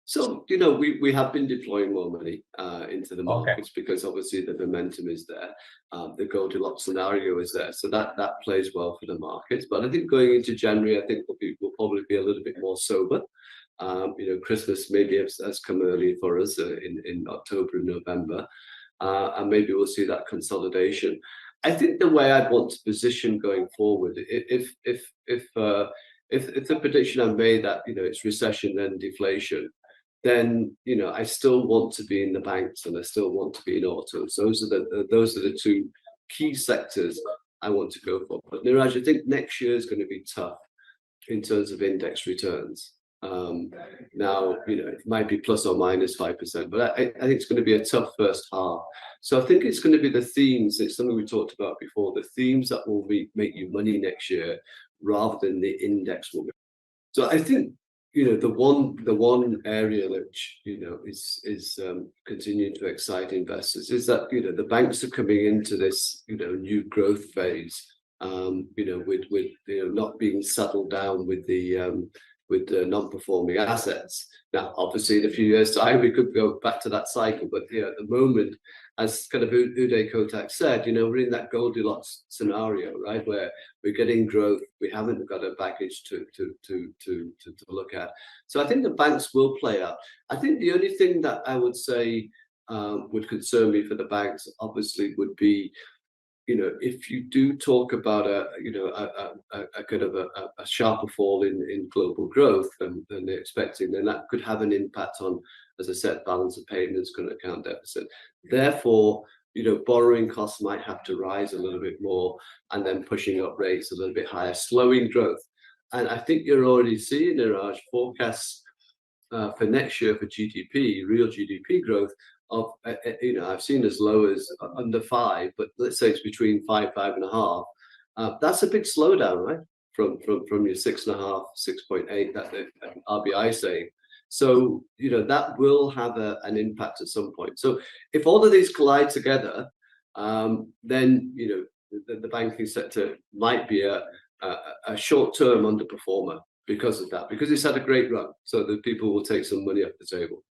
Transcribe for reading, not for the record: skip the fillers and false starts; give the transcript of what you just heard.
So, we have been deploying more money into the markets because obviously the momentum is there. The Goldilocks scenario is there. So that plays well for the markets. But I think going into January, I think we'll probably be a little bit more sober. Christmas maybe has come early for us in October and November. And maybe we'll see that consolidation. I think the way I'd want to position going forward, if the prediction I made that it's recession then deflation, then I still want to be in the banks and I still want to be in autos. Those are the two key sectors I want to go for. But Niraj, I think next year is going to be tough in terms of index returns. Now, it might be plus or minus 5%, but I think it's going to be a tough first half. So I think it's going to be the themes. It's something we talked about before. The themes that will make you money next year, rather than the index will. So I think the one area which is continuing to excite investors is that the banks are coming into this new growth phase. With not being settled down with the non-performing assets. Now, obviously, in a few years' time, we could go back to that cycle. But at the moment, as kind of Uday Kotak said, we're in that Goldilocks scenario, right, where we're getting growth, we haven't got a baggage to look at. So I think the banks will play out. I think the only thing that I would say would concern me for the banks, obviously, would be if you do talk about a kind of a sharper fall in global growth than they're expecting, then that could have an impact on, as I said, balance of payments, current account deficit. Therefore, borrowing costs might have to rise a little bit more, and then pushing up rates a little bit higher, slowing growth. And I think you're already seeing, Niraj, forecasts for next year for GDP, real GDP growth of I've seen as low as under 5, but let's say it's between 5.5. That's a big slowdown, right? From your 6.5, 6.8 that the RBI is saying. So that will have an impact at some point. So if all of these collide together, then the banking sector might be a short-term underperformer because of that, because it's had a great run. So the people will take some money off the table.